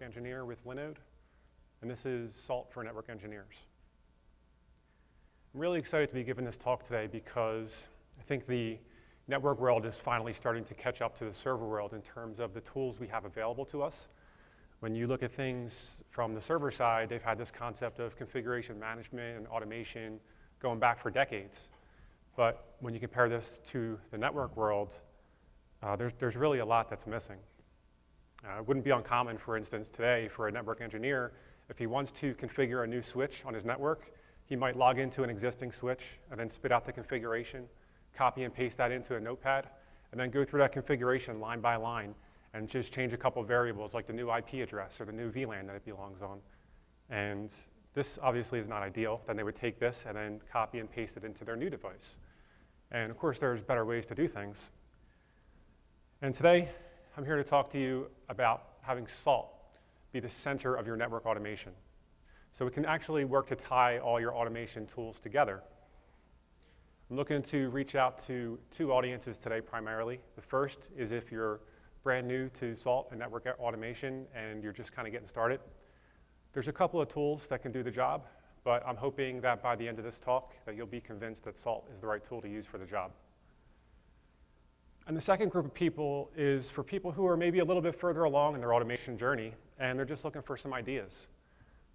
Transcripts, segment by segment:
engineer with Linode, and this is Salt for network engineers. I'm really excited to be giving this talk today because I think the network world is finally starting to catch up to the server world in terms of the tools we have available to us. When you look at things from the server side, they've had this concept of configuration management and automation going back for decades. But when you compare this to the network world, there's really a lot that's missing. It wouldn't be uncommon, for instance, today for a network engineer, if he wants to configure a new switch on his network, he might log into an existing switch and then spit out the configuration, copy and paste that into a notepad, and then go through that configuration line by line and just change a couple variables like the new IP address or the new VLAN that it belongs on. And this obviously is not ideal. Then they would take this and then copy and paste it into their new device. And of course, there's better ways to do things. And today, I'm here to talk to you about having Salt be the center of your network automation. So it can actually work to tie all your automation tools together. I'm looking to reach out to two audiences today primarily. The first is if you're brand new to Salt and network automation and you're just kind of getting started. There's a couple of tools that can do the job, but I'm hoping that by the end of this talk that you'll be convinced that Salt is the right tool to use for the job. And the second group of people is for people who are maybe a little bit further along in their automation journey and they're just looking for some ideas.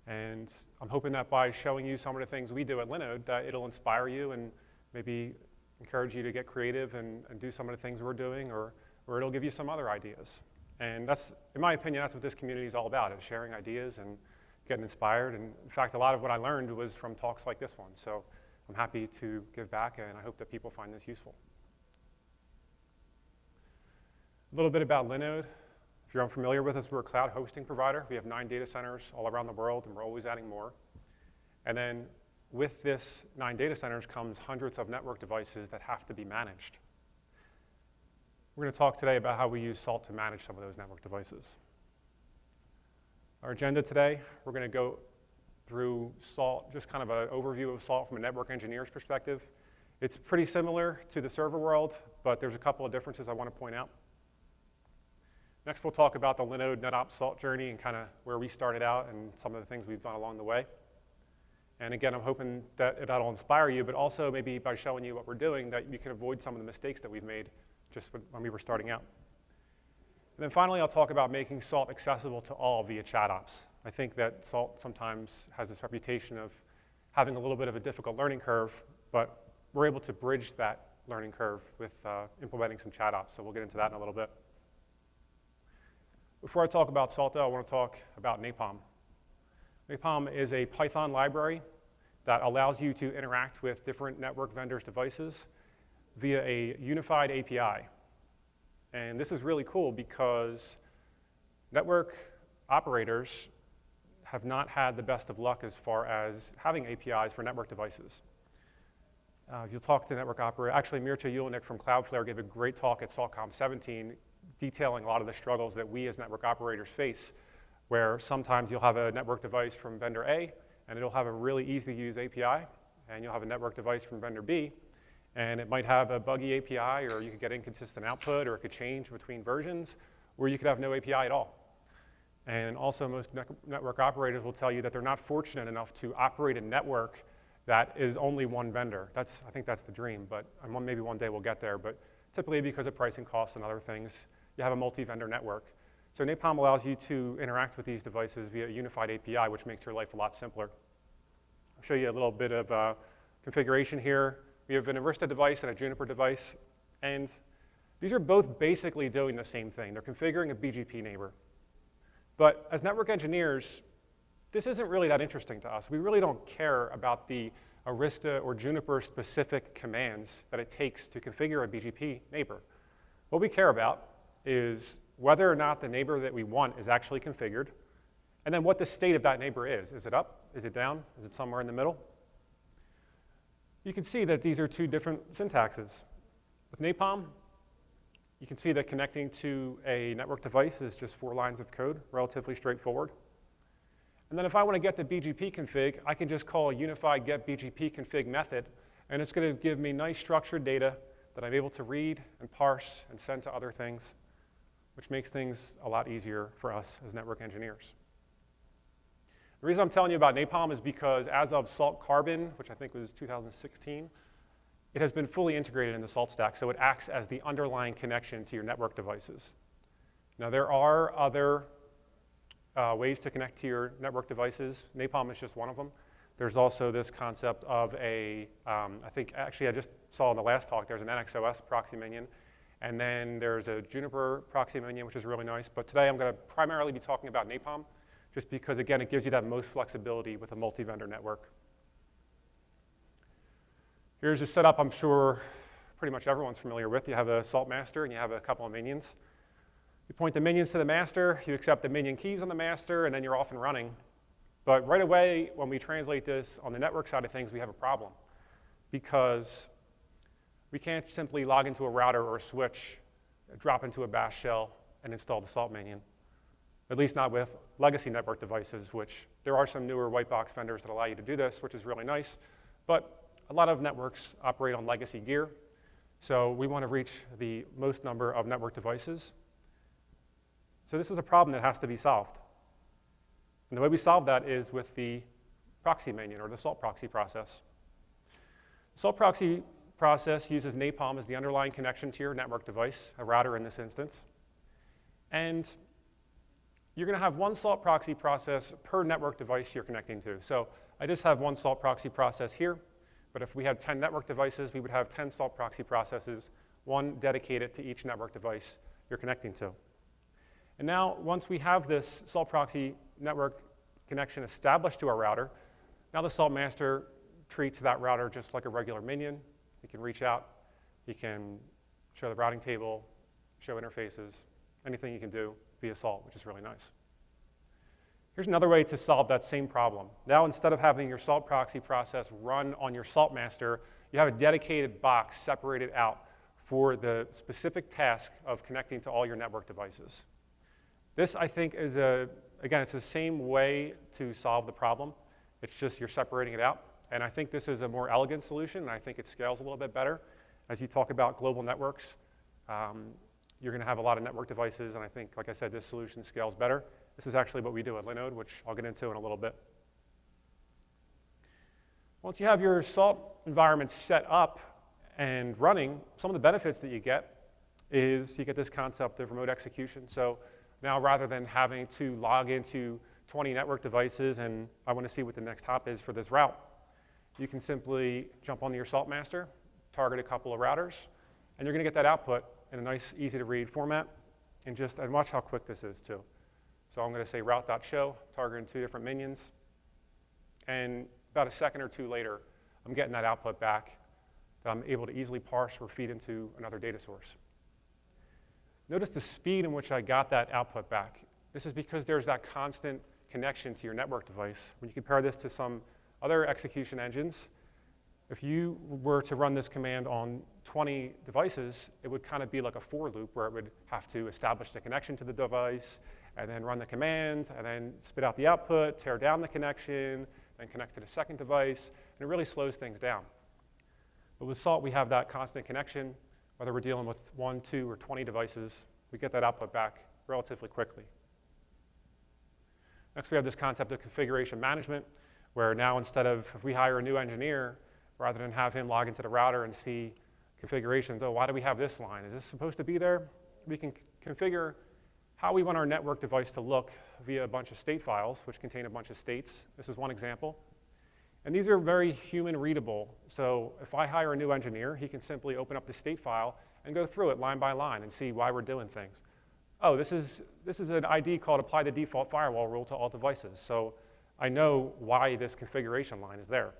And I'm hoping that by showing you some of the things we do at Linode that it'll inspire you and maybe encourage you to get creative and do some of the things we're doing, or it'll give you some other ideas. And that's, in my opinion, that's what this community is all about, is sharing ideas and getting inspired. And in fact, a lot of what I learned was from talks like this one. So I'm happy to give back, and I hope that people find this useful. A little bit about Linode. If you're unfamiliar with us, we're a cloud hosting provider. We have 9 data centers all around the world, and we're always adding more. And then with this 9 data centers comes hundreds of network devices that have to be managed. We're going to talk today about how we use Salt to manage some of those network devices. Our agenda today, we're going to go through Salt, just kind of an overview of Salt from a network engineer's perspective. It's pretty similar to the server world, but there's a couple of differences I want to point out. Next, we'll talk about the Linode NetOps Salt journey and kind of where we started out and some of the things we've done along the way. And again, I'm hoping that that'll inspire you, but also maybe by showing you what we're doing, that you can avoid some of the mistakes that we've made just when we were starting out. And then finally, I'll talk about making Salt accessible to all via ChatOps. I think that Salt sometimes has this reputation of having a little bit of a difficult learning curve, but we're able to bridge that learning curve with implementing some ChatOps, so we'll get into that in a little bit. Before I talk about Salt, though, I want to talk about Napalm. Napalm is a Python library that allows you to interact with different network vendors' devices via a unified API. And this is really cool because network operators have not had the best of luck as far as having APIs for network devices. If you'll talk to network operators, actually Mircea Julenik from Cloudflare gave a great talk at SaltConf 17 detailing a lot of the struggles that we as network operators face, where sometimes you'll have a network device from vendor A, and it'll have a really easy-to-use API, and you'll have a network device from vendor B, and it might have a buggy API, or you could get inconsistent output, or it could change between versions, or you could have no API at all. And also, most network operators will tell you that they're not fortunate enough to operate a network that is only one vendor. I think that's the dream, but maybe one day we'll get there, but typically because of pricing costs and other things, you have a multi-vendor network. So Napalm allows you to interact with these devices via a unified API, which makes your life a lot simpler. I'll show you a little bit of configuration here. We have an Arista device and a Juniper device, and these are both basically doing the same thing. They're configuring a BGP neighbor. But as network engineers, this isn't really that interesting to us. We really don't care about the Arista or Juniper specific commands that it takes to configure a BGP neighbor. What we care about is whether or not the neighbor that we want is actually configured, and then what the state of that neighbor is. Is it up? Is it down? Is it somewhere in the middle? You can see that these are two different syntaxes. With Napalm, you can see that connecting to a network device is just 4 lines of code, relatively straightforward. And then if I want to get the BGP config, I can just call a unified get BGP config method, and it's going to give me nice structured data that I'm able to read and parse and send to other things, which makes things a lot easier for us as network engineers. The reason I'm telling you about Napalm is because as of Salt Carbon, which I think was 2016, it has been fully integrated into SaltStack, so it acts as the underlying connection to your network devices. Now, there are other ways to connect to your network devices. Napalm is just one of them. There's also this concept of I think actually I just saw in the last talk, there's an NXOS proxy minion, and then there's a Juniper proxy minion, which is really nice. But today I'm going to primarily be talking about Napalm, just because, again, it gives you that most flexibility with a multi-vendor network. Here's a setup I'm sure pretty much everyone's familiar with. You have a salt master, and you have a couple of minions. You point the minions to the master, you accept the minion keys on the master, and then you're off and running. But right away, when we translate this on the network side of things, we have a problem, because we can't simply log into a router or a switch, drop into a bash shell, and install the salt minion, at least not with legacy network devices, which there are some newer white box vendors that allow you to do this, which is really nice. But a lot of networks operate on legacy gear, so we want to reach the most number of network devices. So this is a problem that has to be solved. And the way we solve that is with the proxy minion, or the salt proxy process. The salt proxy process uses Napalm as the underlying connection to your network device, a router in this instance. And you're going to have one salt proxy process per network device you're connecting to. So I just have one salt proxy process here, but if we had 10 network devices, we would have 10 salt proxy processes, one dedicated to each network device you're connecting to. And now, once we have this salt proxy network connection established to our router, now the salt master treats that router just like a regular minion. You can reach out, you can show the routing table, show interfaces, anything you can do via salt, which is really nice. Here's another way to solve that same problem. Now, instead of having your salt proxy process run on your salt master, you have a dedicated box separated out for the specific task of connecting to all your network devices. This, I think, is again, it's the same way to solve the problem. It's just you're separating it out. And I think this is a more elegant solution, and I think it scales a little bit better. As you talk about global networks, you're going to have a lot of network devices, and I think, like I said, this solution scales better. This is actually what we do at Linode, which I'll get into in a little bit. Once you have your salt environment set up and running, some of the benefits that you get is you get this concept of remote execution. So now, rather than having to log into 20 network devices and I want to see what the next hop is for this route, you can simply jump onto your salt master, target a couple of routers, and you're going to get that output in a nice, easy-to-read format. And watch how quick this is, too. So I'm going to say route.show, targeting 2 different minions. And about a second or two later, I'm getting that output back that I'm able to easily parse or feed into another data source. Notice the speed in which I got that output back. This is because there's that constant connection to your network device. When you compare this to some other execution engines, if you were to run this command on 20 devices, it would kind of be like a for loop where it would have to establish the connection to the device, and then run the command, and then spit out the output, tear down the connection, then connect to the second device, and it really slows things down. But with Salt, we have that constant connection. Whether we're dealing with 1, 2, or 20 devices, we get that output back relatively quickly. Next, we have this concept of configuration management, where now instead of, if we hire a new engineer, rather than have him log into the router and see configurations, oh, why do we have this line? Is this supposed to be there? We can configure how we want our network device to look via a bunch of state files, which contain a bunch of states. This is one example. And these are very human readable. So if I hire a new engineer, he can simply open up the state file and go through it line by line and see why we're doing things. Oh, this is an ID called apply the default firewall rule to all devices. So I know why this configuration line is there.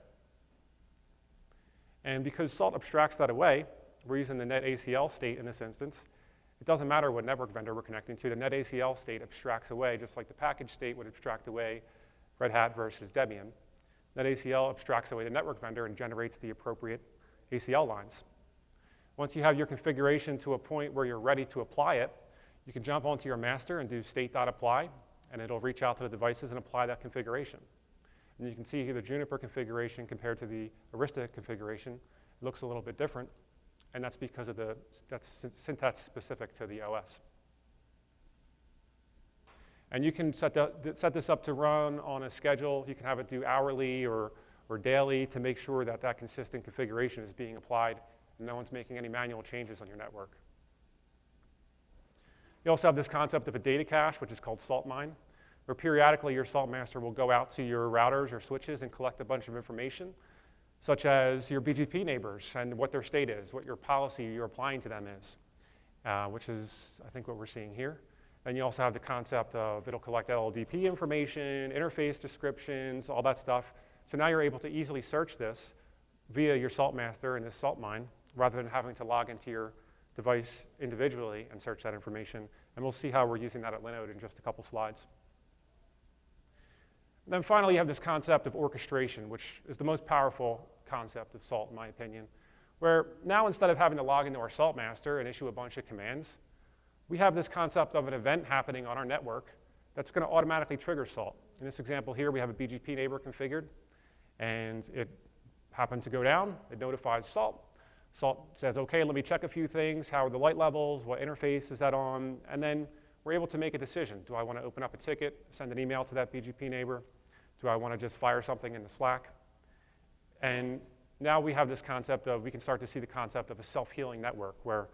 And because Salt abstracts that away, we're using the net ACL state in this instance. It doesn't matter what network vendor we're connecting to. The net ACL state abstracts away, just like the package state would abstract away Red Hat versus Debian. Net ACL abstracts away the network vendor and generates the appropriate ACL lines. Once you have your configuration to a point where you're ready to apply it, you can jump onto your master and do state.apply, and it'll reach out to the devices and apply that configuration. And you can see here the Juniper configuration compared to the Arista configuration. It looks a little bit different, and that's because of that's syntax specific to the OS. And you can set this up to run on a schedule. You can have it do hourly or daily to make sure that that consistent configuration is being applied and no one's making any manual changes on your network. You also have this concept of a data cache, which is called salt mine, where periodically your salt master will go out to your routers or switches and collect a bunch of information, such as your BGP neighbors and what their state is, what your policy you're applying to them is, which is, I think, what we're seeing here. Then you also have the concept of it'll collect LLDP information, interface descriptions, all that stuff. So now you're able to easily search this via your salt master in this salt mine, rather than having to log into your device individually and search that information. And we'll see how we're using that at Linode in just a couple slides. And then finally, you have this concept of orchestration, which is the most powerful concept of Salt, in my opinion, where now instead of having to log into our Salt master and issue a bunch of commands, we have this concept of an event happening on our network that's going to automatically trigger Salt. In this example here, we have a BGP neighbor configured, and it happened to go down. It notifies Salt. Salt says, OK, let me check a few things. How are the light levels? What interface is that on? And then we're able to make a decision. Do I want to open up a ticket, send an email to that BGP neighbor? Do I want to just fire something into Slack? And now we have this concept of, we can start to see the concept of a self-healing network where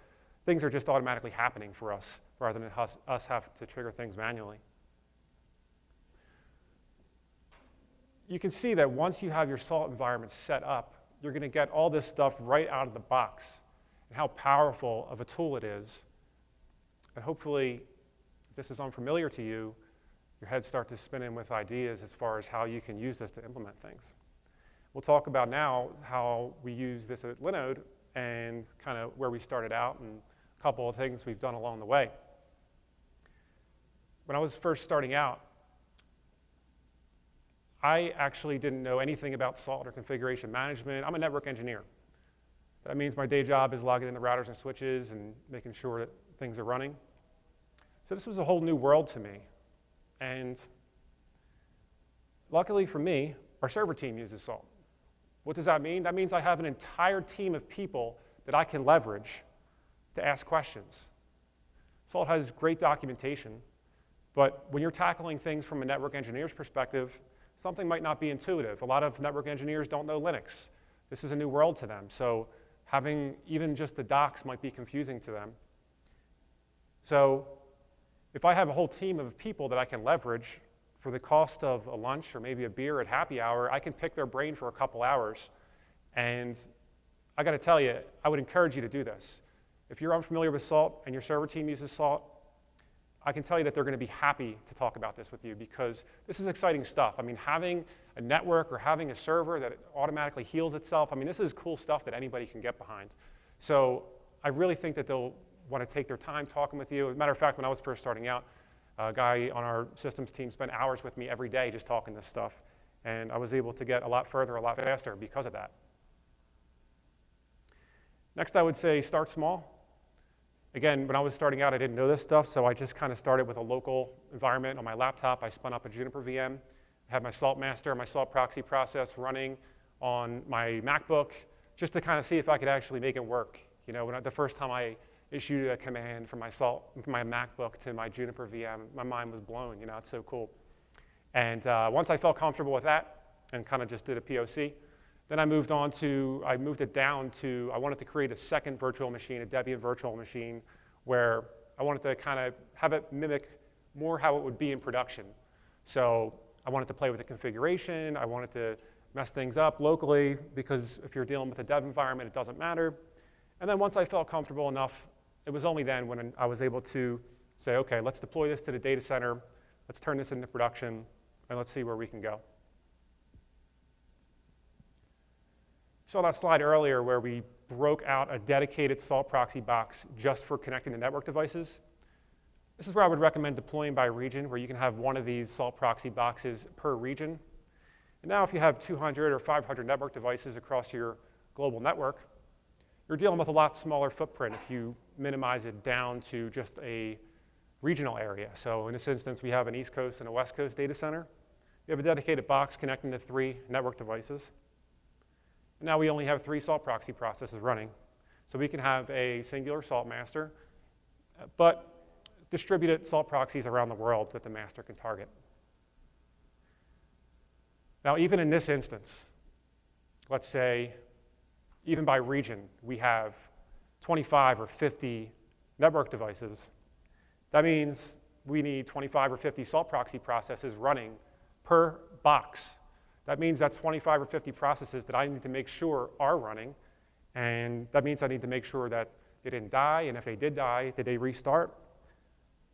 things are just automatically happening for us rather than us have to trigger things manually. You can see that once you have your Salt environment set up, you're going to get all this stuff right out of the box and how powerful of a tool it is. And hopefully, if this is unfamiliar to you, your heads start to spin in with ideas as far as how you can use this to implement things. We'll talk about now how we use this at Linode and kind of where we started out and a couple of things we've done along the way. When I was first starting out, I actually didn't know anything about Salt or configuration management. I'm a network engineer. That means my day job is logging into routers and switches and making sure that things are running. So this was a whole new world to me. And luckily for me, our server team uses Salt. What does that mean? That means I have an entire team of people that I can leverage to ask questions. Salt has great documentation, but when you're tackling things from a network engineer's perspective, something might not be intuitive. A lot of network engineers don't know Linux. This is a new world to them, so having even just the docs might be confusing to them. So if I have a whole team of people that I can leverage for the cost of a lunch or maybe a beer at happy hour, I can pick their brain for a couple hours. And I got to tell you, I would encourage you to do this. If you're unfamiliar with Salt and your server team uses Salt, I can tell you that they're going to be happy to talk about this with you because this is exciting stuff. I mean, having a network or having a server that automatically heals itself, I mean, this is cool stuff that anybody can get behind. So I really think that they'll want to take their time talking with you. As a matter of fact, when I was first starting out, a guy on our systems team spent hours with me every day just talking this stuff. And I was able to get a lot further, a lot faster because of that. Next, I would say start small. Again, when I was starting out, I didn't know this stuff, so I just kind of started with a local environment on my laptop. I spun up a Juniper VM, had my Salt master, my Salt proxy process running on my MacBook, just to kind of see if I could actually make it work. You know, the first time I issued a command from my MacBook to my Juniper VM, my mind was blown. You know, it's so cool. And once I felt comfortable with that and kind of just did a POC, then I moved it down to, I wanted to create a second virtual machine, a Debian virtual machine, where I wanted to kind of have it mimic more how it would be in production. So I wanted to play with the configuration. I wanted to mess things up locally, because if you're dealing with a dev environment, it doesn't matter. And then once I felt comfortable enough, it was only then when I was able to say, OK, let's deploy this to the data center. Let's turn this into production, and let's see where we can go. Saw that slide earlier where we broke out a dedicated Salt proxy box just for connecting to network devices. This is where I would recommend deploying by region, where you can have one of these Salt proxy boxes per region. And now if you have 200 or 500 network devices across your global network, you're dealing with a lot smaller footprint if you minimize it down to just a regional area. So in this instance, we have an East Coast and a West Coast data center. We have a dedicated box connecting to 3 network devices. Now we only have 3 Salt proxy processes running. So we can have a singular Salt master. But distributed salt proxies around the world that the master can target. Now, even in this instance, let's say, even by region, we have 25 or 50 network devices. That means we need 25 or 50 salt proxy processes running per box. That means that's 25 or 50 processes that I need to make sure are running, and that means I need to make sure that they didn't die, and if they did die, did they restart?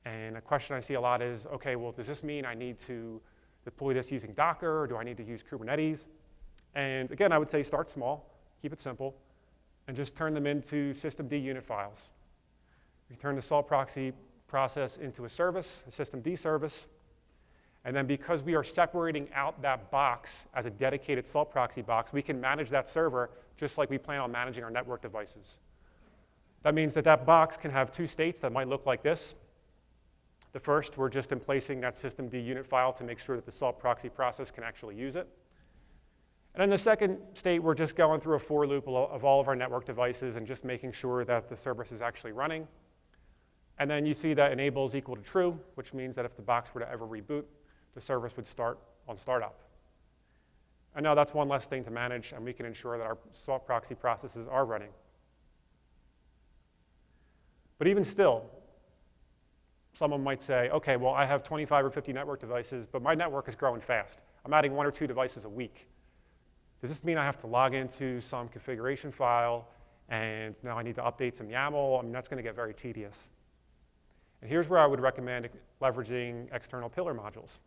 And a question I see a lot is, okay, well, does this mean I need to deploy this using Docker, or do I need to use Kubernetes? And again, I would say start small, keep it simple, and just turn them into systemd unit files. You turn the salt proxy process into a service, a systemd service, and then because we are separating out that box as a dedicated salt proxy box, we can manage that server just like we plan on managing our network devices. That means that that box can have two states that might look like this. The first, we're just emplacing that systemd unit file to make sure that the salt proxy process can actually use it. And in the second state, we're just going through a for loop of all of our network devices and just making sure that the service is actually running. And then you see that enable is equal to true, which means that if the box were to ever reboot, the service would start on startup. And now that's one less thing to manage, and we can ensure that our salt proxy processes are running. But even still, someone might say, okay, well, I have 25 or 50 network devices, but my network is growing fast. I'm adding 1 or 2 devices a week. Does this mean I have to log into some configuration file, and now I need to update some YAML? I mean, that's going to get very tedious. And here's where I would recommend leveraging external pillar modules.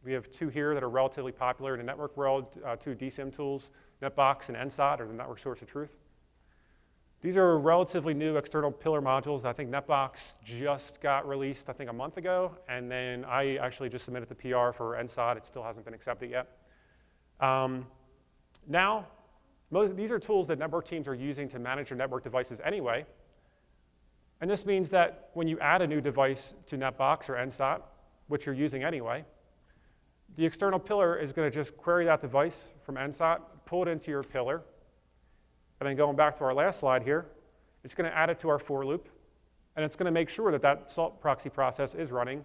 We have 2 here that are relatively popular in the network world, 2 DSIM tools, NetBox and NSOT, or the network source of truth. These are relatively new external pillar modules. I think NetBox just got released, I think, a month ago, and then I actually just submitted the PR for NSOT. It still hasn't been accepted yet. Now, these are tools that network teams are using to manage their network devices anyway. And this means that when you add a new device to NetBox or NSOT, which you're using anyway, the external pillar is going to just query that device from NSOT, pull it into your pillar, and then going back to our last slide here, it's going to add it to our for loop, and it's going to make sure that that salt proxy process is running.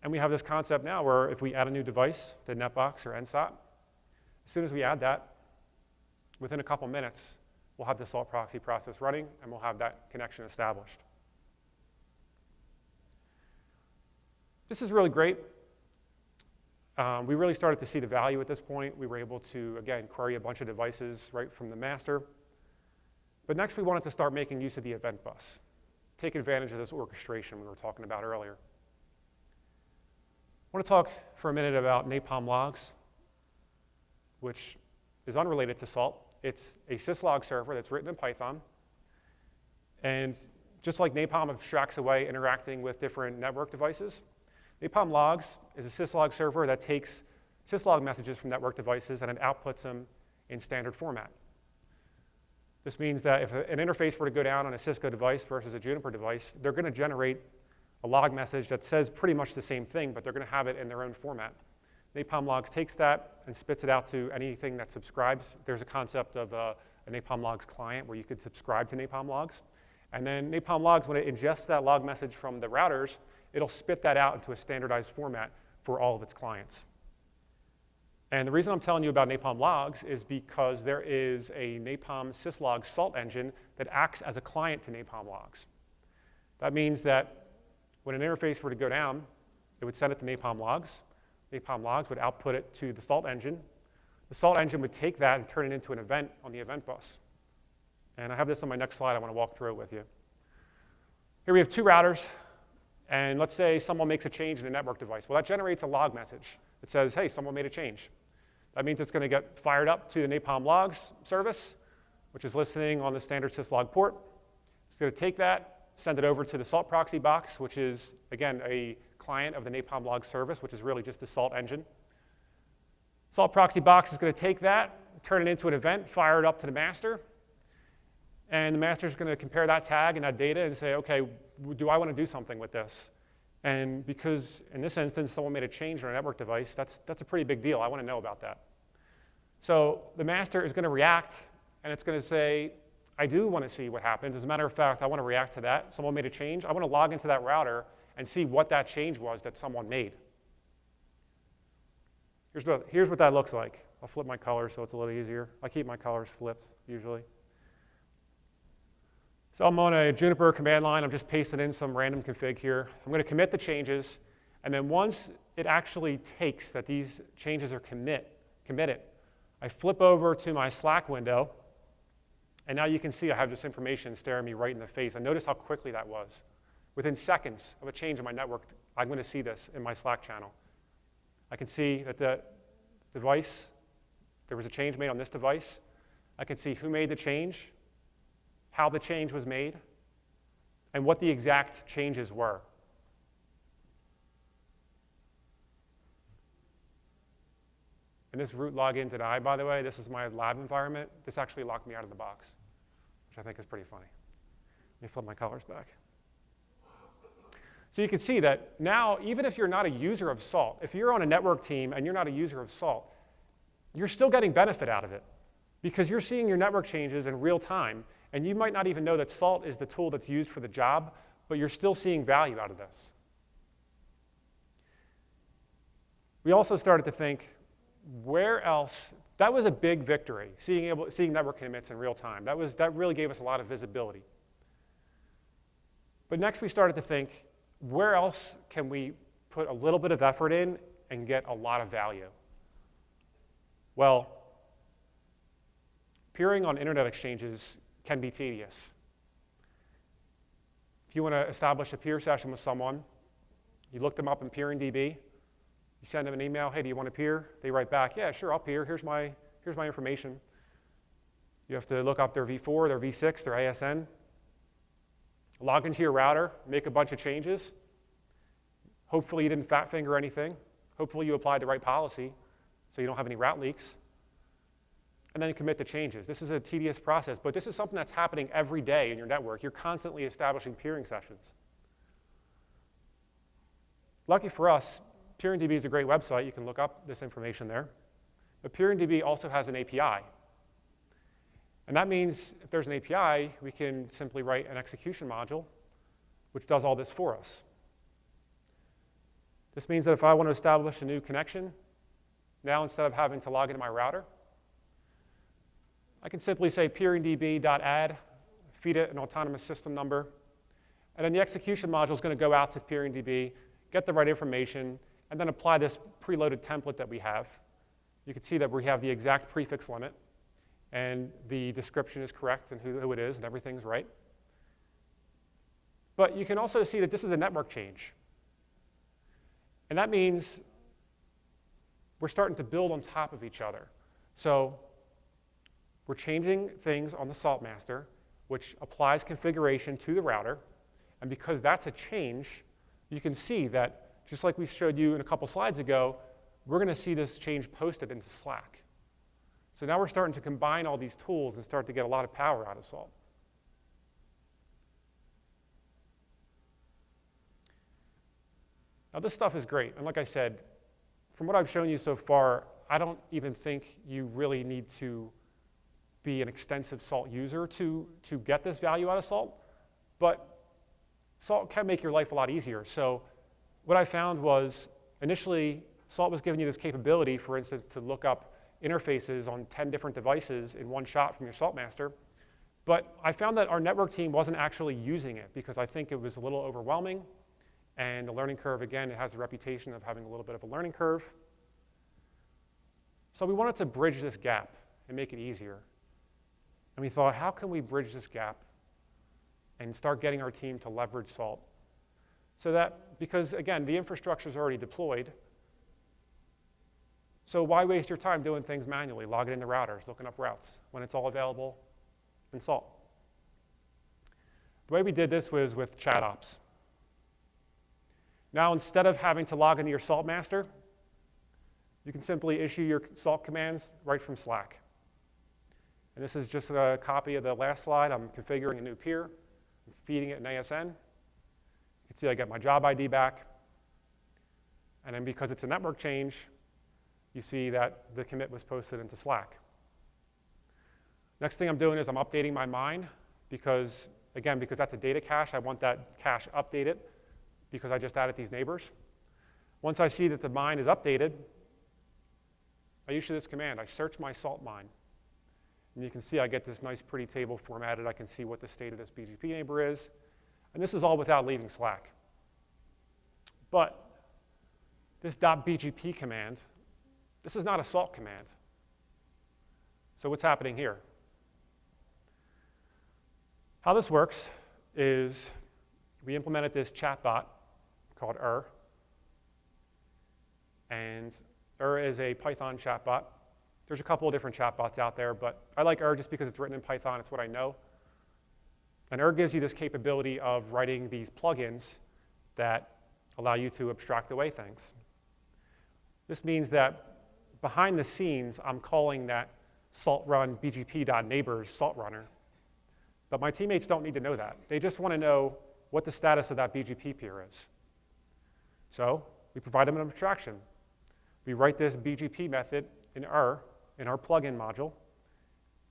And we have this concept now where if we add a new device to NetBox or NSOT, as soon as we add that, within a couple minutes, we'll have the salt proxy process running, and we'll have that connection established. This is really great. We really started to see the value at this point. We were able to, again, query a bunch of devices right from the master. But next, we wanted to start making use of the event bus, take advantage of this orchestration we were talking about earlier. I want to talk for a minute about Napalm logs, which is unrelated to Salt. It's a syslog server that's written in Python. And just like Napalm abstracts away interacting with different network devices, Napalm logs is a syslog server that takes syslog messages from network devices and it outputs them in standard format. This means that if an interface were to go down on a Cisco device versus a Juniper device, they're going to generate a log message that says pretty much the same thing, but they're going to have it in their own format. Napalm logs takes that and spits it out to anything that subscribes. There's a concept of a Napalm logs client where you could subscribe to Napalm logs. And then Napalm logs, when it ingests that log message from the routers, it'll spit that out into a standardized format for all of its clients. And the reason I'm telling you about Napalm logs is because there is a Napalm syslog salt engine that acts as a client to Napalm logs. That means that when an interface were to go down, it would send it to Napalm logs. Napalm logs would output it to the salt engine. The salt engine would take that and turn it into an event on the event bus. And I have this on my next slide I want to walk through it with you. Here we have 2 routers. And let's say someone makes a change in a network device. Well, that generates a log message that says, hey, someone made a change. That means it's going to get fired up to the Napalm logs service, which is listening on the standard syslog port. It's going to take that, send it over to the salt proxy box, which is, again, a client of the Napalm log service, which is really just the salt engine. Salt proxy box is going to take that, turn it into an event, fire it up to the master. And the master is going to compare that tag and that data and say, okay, do I want to do something with this? And because in this instance, someone made a change on a network device, that's a pretty big deal. I want to know about that. So the master is going to react, and it's going to say, I do want to see what happened. As a matter of fact, I want to react to that. Someone made a change. I want to log into that router and see what that change was that someone made. Here's what that looks like. I'll flip my colors so it's a little easier. I keep my colors flipped usually. So I'm on a Juniper command line. I'm just pasting in some random config here. I'm going to commit the changes. And then once it actually takes that these changes are committed, I flip over to my Slack window. And now you can see I have this information staring me right in the face. And notice how quickly that was. Within seconds of a change in my network, I'm going to see this in my Slack channel. I can see that the device, there was a change made on this device. I can see who made the change, how the change was made, and what the exact changes were. And this root login deny, by the way, this is my lab environment. This actually locked me out of the box, which I think is pretty funny. Let me flip my colors back. So you can see that now, even if you're not a user of Salt, if you're on a network team and you're not a user of Salt, you're still getting benefit out of it because you're seeing your network changes in real time, and you might not even know that Salt is the tool that's used for the job, but you're still seeing value out of this. We also started to think, where else? That was a big victory, seeing network commits in real time. That really gave us a lot of visibility. But next we started to think, where else can we put a little bit of effort in and get a lot of value? Well, peering on internet exchanges can be tedious. If you want to establish a peer session with someone, you look them up in peeringdb, you send them an email, hey, do you want to peer? They write back, yeah, sure, I'll peer. Here's my information. You have to look up their v4, their v6, their ASN. Log into your router, make a bunch of changes. Hopefully you didn't fat finger anything. Hopefully you applied the right policy so you don't have any route leaks. And then you commit the changes. This is a tedious process, but this is something that's happening every day in your network. You're constantly establishing peering sessions. Lucky for us, peeringdb is a great website. You can look up this information there. But peeringdb also has an API. And that means if there's an API, we can simply write an execution module which does all this for us. This means that if I want to establish a new connection, now instead of having to log into my router, I can simply say peeringdb.add, feed it an autonomous system number, and then the execution module is going to go out to peeringdb, get the right information, and then apply this preloaded template that we have. You can see that we have the exact prefix limit, and the description is correct and who it is, and everything's right. But you can also see that this is a network change. And that means we're starting to build on top of each other. So we're changing things on the Salt master, which applies configuration to the router. And because that's a change, you can see that, just like we showed you in a couple slides ago, we're going to see this change posted into Slack. So now we're starting to combine all these tools and start to get a lot of power out of Salt. Now this stuff is great, and like I said, from what I've shown you so far, I don't even think you really need to be an extensive Salt user to get this value out of Salt, but Salt can make your life a lot easier. So what I found was, initially, Salt was giving you this capability, for instance, to look up interfaces on 10 different devices in one shot from your Salt master, but I found that our network team wasn't actually using it because I think it was a little overwhelming. And the learning curve, again, it has a reputation of having a little bit of a learning curve. So we wanted to bridge this gap and make it easier. And we thought, how can we bridge this gap and start getting our team to leverage Salt? So that, because again, the infrastructure is already deployed, so why waste your time doing things manually, logging into routers, looking up routes, when it's all available in Salt? The way we did this was with ChatOps. Now, instead of having to log into your Salt master, you can simply issue your Salt commands right from Slack. And this is just a copy of the last slide. I'm configuring a new peer, I'm feeding it an ASN. You can see I get my job ID back. And then because it's a network change, you see that the commit was posted into Slack. Next thing I'm doing is I'm updating my mine because, again, because that's a data cache, I want that cache updated because I just added these neighbors. Once I see that the mine is updated, I issue this command. I search my salt mine. And you can see I get this nice pretty table formatted. I can see what the state of this BGP neighbor is. And this is all without leaving Slack. But this .bgp command, this is not a salt command. So what's happening here? How this works is we implemented this chatbot called and is a Python chatbot. There's a couple of different chatbots out there, but I like just because it's written in Python. It's what I know. And gives you this capability of writing these plugins that allow you to abstract away things. This means that behind the scenes, I'm calling that salt run bgp.neighbors salt runner. But my teammates don't need to know that. They just want to know what the status of that BGP peer is. So we provide them an abstraction. We write this BGP method in our plugin module.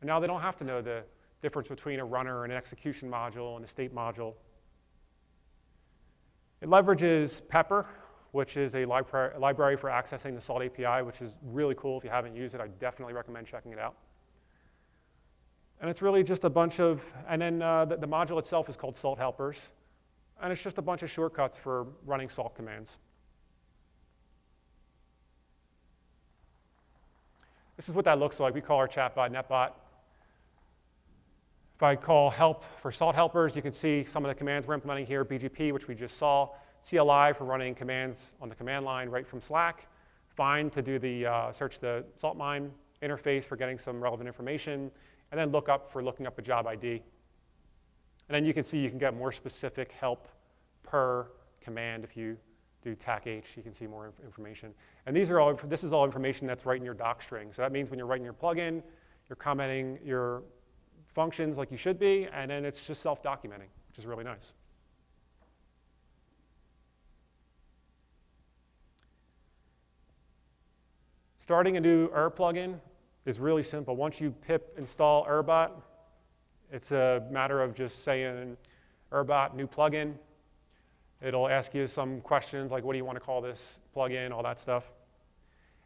And now they don't have to know the difference between a runner and an execution module and a state module. It leverages Pepper, which is a library for accessing the Salt API, which is really cool. If you haven't used it, I definitely recommend checking it out. And it's really just a bunch of, and then the module itself is called Salt Helpers. And it's just a bunch of shortcuts for running salt commands. This is what that looks like. We call our chatbot netbot. If I call help for salt helpers, you can see some of the commands we're implementing here. BGP, which we just saw. CLI for running commands on the command line right from Slack. Find to do the search the salt mine. Interface for getting some relevant information. And then lookup for looking up a job ID. And then you can see you can get more specific help per command. If you do TAC-H, you can see more information. And this is all information that's right in your doc string. So that means when you're writing your plugin, you're commenting your functions like you should be, and then it's just self-documenting, which is really nice. Starting a new plugin is really simple. Once you pip install bot, it's a matter of just saying bot new plugin. It'll ask you some questions like, what do you want to call this plugin, all that stuff.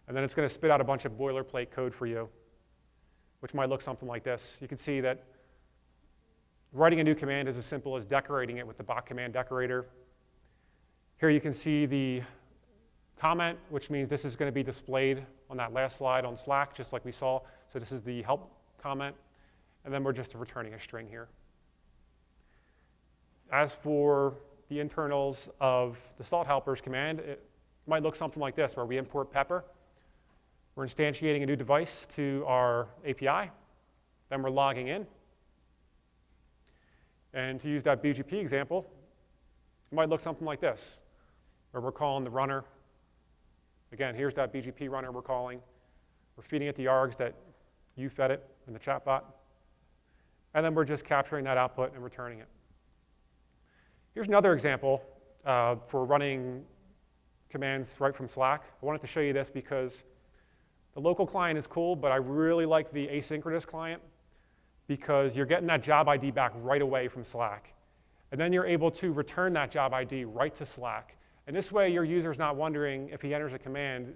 And then it's going to spit out a bunch of boilerplate code for you, which might look something like this. You can see that writing a new command is as simple as decorating it with the bot command decorator. Here you can see the comment, which means this is going to be displayed on that last slide on Slack, just like we saw. So this is the help comment. And then we're just returning a string here. As for the internals of the salt helpers command, it might look something like this, where we import Pepper. We're instantiating a new device to our API. Then we're logging in. And to use that BGP example, it might look something like this, where we're calling the runner. Again, here's that BGP runner we're calling. We're feeding it the args that you fed it in the chatbot. And then we're just capturing that output and returning it. Here's another example for running commands right from Slack. I wanted to show you this because the local client is cool, but I really like the asynchronous client because you're getting that job ID back right away from Slack. And then you're able to return that job ID right to Slack. And this way, your user's not wondering if he enters a command,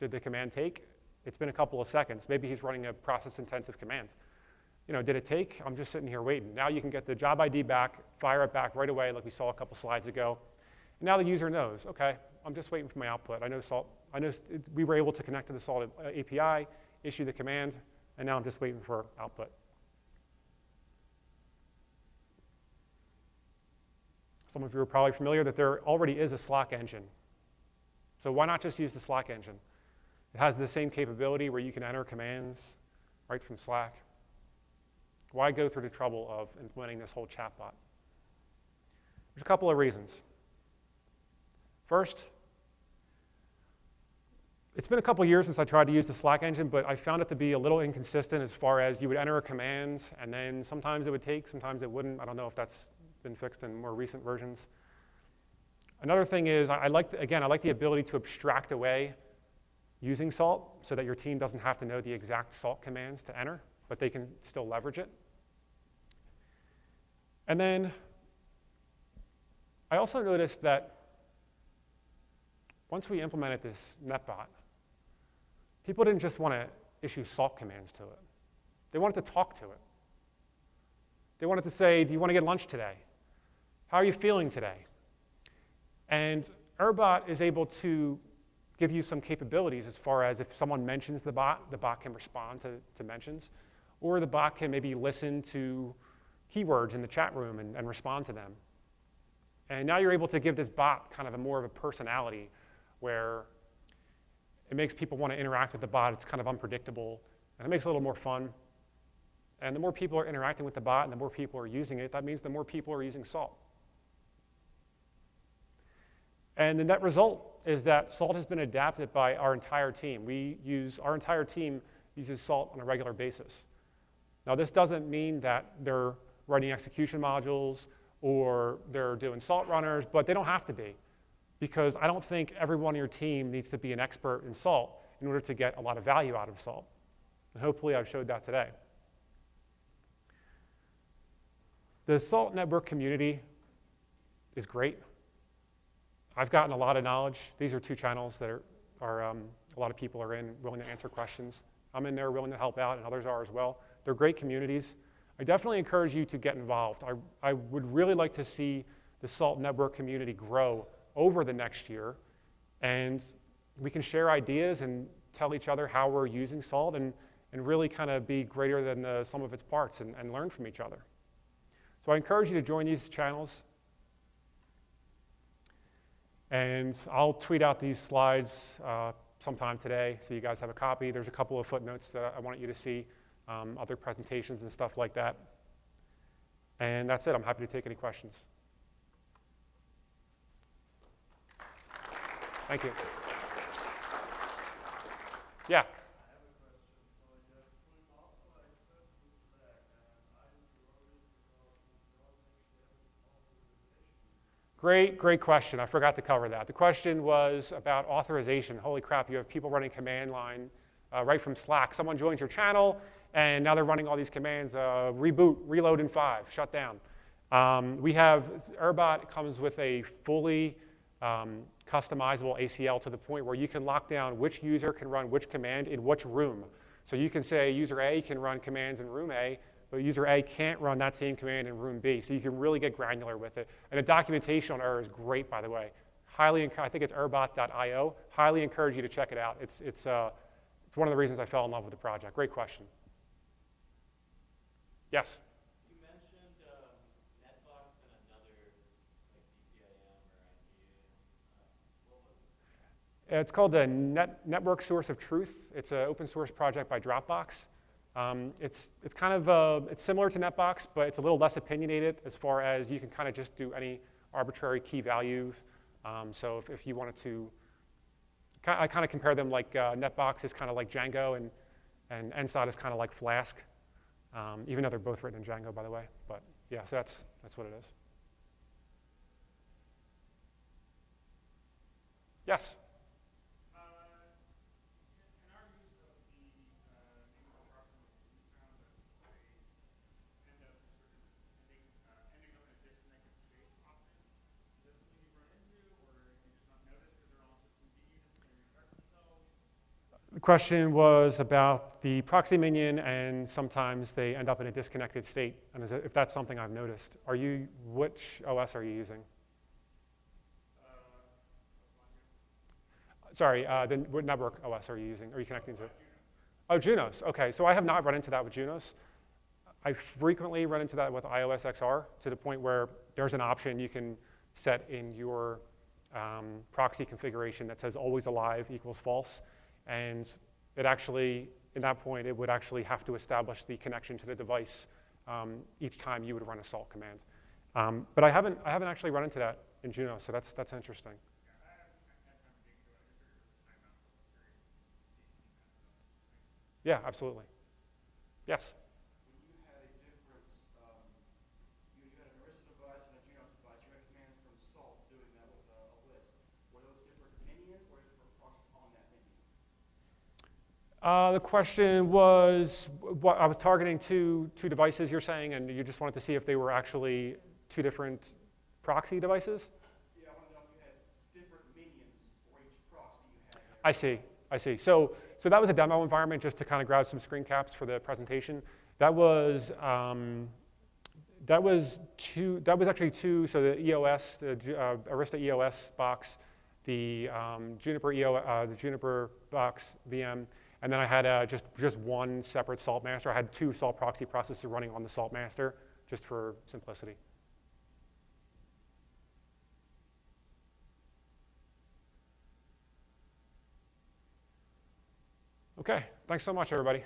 did the command take? It's been a couple of seconds. Maybe he's running a process-intensive command. Did it take? I'm just sitting here waiting. Now you can get the job ID back, fire it back right away like we saw a couple slides ago. And now the user knows, okay, I'm just waiting for my output. I know we were able to connect to the Salt API, issue the command, and now I'm just waiting for output. Some of you are probably familiar that there already is a Slack engine. So why not just use the Slack engine? It has the same capability where you can enter commands right from Slack. Why go through the trouble of implementing this whole chatbot? There's a couple of reasons. First, it's been a couple years since I tried to use the Slack engine, but I found it to be a little inconsistent as far as you would enter a command, and then sometimes it would take, sometimes it wouldn't. I don't know if that's been fixed in more recent versions. Another thing is, I like the ability to abstract away using Salt so that your team doesn't have to know the exact Salt commands to enter, but they can still leverage it. And then I also noticed that once we implemented this netbot, people didn't just want to issue salt commands to it. They wanted to talk to it. They wanted to say, do you want to get lunch today? How are you feeling today? And Airbot is able to give you some capabilities as far as if someone mentions the bot can respond to mentions, or the bot can maybe listen to keywords in the chat room and respond to them. And now you're able to give this bot kind of more of a personality where it makes people want to interact with the bot. It's kind of unpredictable, and it makes it a little more fun. And the more people are interacting with the bot and the more people are using it, that means the more people are using Salt. And the net result is that Salt has been adapted by our entire team. Our entire team uses Salt on a regular basis. Now, this doesn't mean that they're writing execution modules or they're doing Salt runners, but they don't have to be, because I don't think everyone on your team needs to be an expert in Salt in order to get a lot of value out of Salt. And hopefully I've showed that today. The Salt network community is great. I've gotten a lot of knowledge. These are 2 channels that a lot of people are in, willing to answer questions. I'm in there willing to help out, and others are as well. They're great communities. I definitely encourage you to get involved. I would really like to see the Salt network community grow over the next year, and we can share ideas and tell each other how we're using Salt and really kind of be greater than the sum of its parts and learn from each other. So I encourage you to join these channels. And I'll tweet out these slides sometime today so you guys have a copy. There's a couple of footnotes that I want you to see, other presentations and stuff like that. And that's it. I'm happy to take any questions. Thank you. Yeah. Great question. I forgot to cover that. The question was about authorization. Holy crap, you have people running command line right from Slack. Someone joins your channel, and now they're running all these commands, reboot, reload in 5, shut down. Airbot comes with a fully customizable ACL to the point where you can lock down which user can run which command in which room. So you can say user A can run commands in room A, but user A can't run that same command in room B. So you can really get granular with it. And the documentation on Err is great, by the way. I think it's airbot.io. Highly encourage you to check it out. It's one of the reasons I fell in love with the project. Great question. Yes? You mentioned netbots and another like DCIM or IPA. What was it? It's called the Network Source of Truth. It's an open source project by Dropbox. It's kind of it's similar to Netbox, but it's a little less opinionated as far as you can kind of just do any arbitrary key values. So if you wanted to, I kind of compare them like Netbox is kind of like Django and NSOT is kind of like Flask, even though they're both written in Django, by the way. But yeah, so that's what it is. Yes? The question was about the proxy minion, and sometimes they end up in a disconnected state. And if that's something I've noticed, which OS are you using? Sorry, what network OS are you using? Are you connecting to? Oh, Junos. OK, so I have not run into that with Junos. I frequently run into that with iOS XR to the point where there's an option you can set in your proxy configuration that says always alive equals false. And it actually, in that point, it would actually have to establish the connection to the device each time you would run a salt command. But I haven't actually run into that in Juno, so that's interesting. Yeah, absolutely. Yes? When you had a different, you had an Arista device and a Junos device, you had commands from Salt doing that with a list. Were those different minions or different proxies on that minion? The question was, I was targeting two devices, you're saying, and you just wanted to see if they were actually 2 different proxy devices? I see, I see. So that was a demo environment just to kind of grab some screen caps for the presentation. That was actually two. So the EOS, the Arista EOS box, the Juniper box VM, and then I had just one separate Salt master. I had two Salt proxy processes running on the Salt master, just for simplicity. Okay, thanks so much, everybody.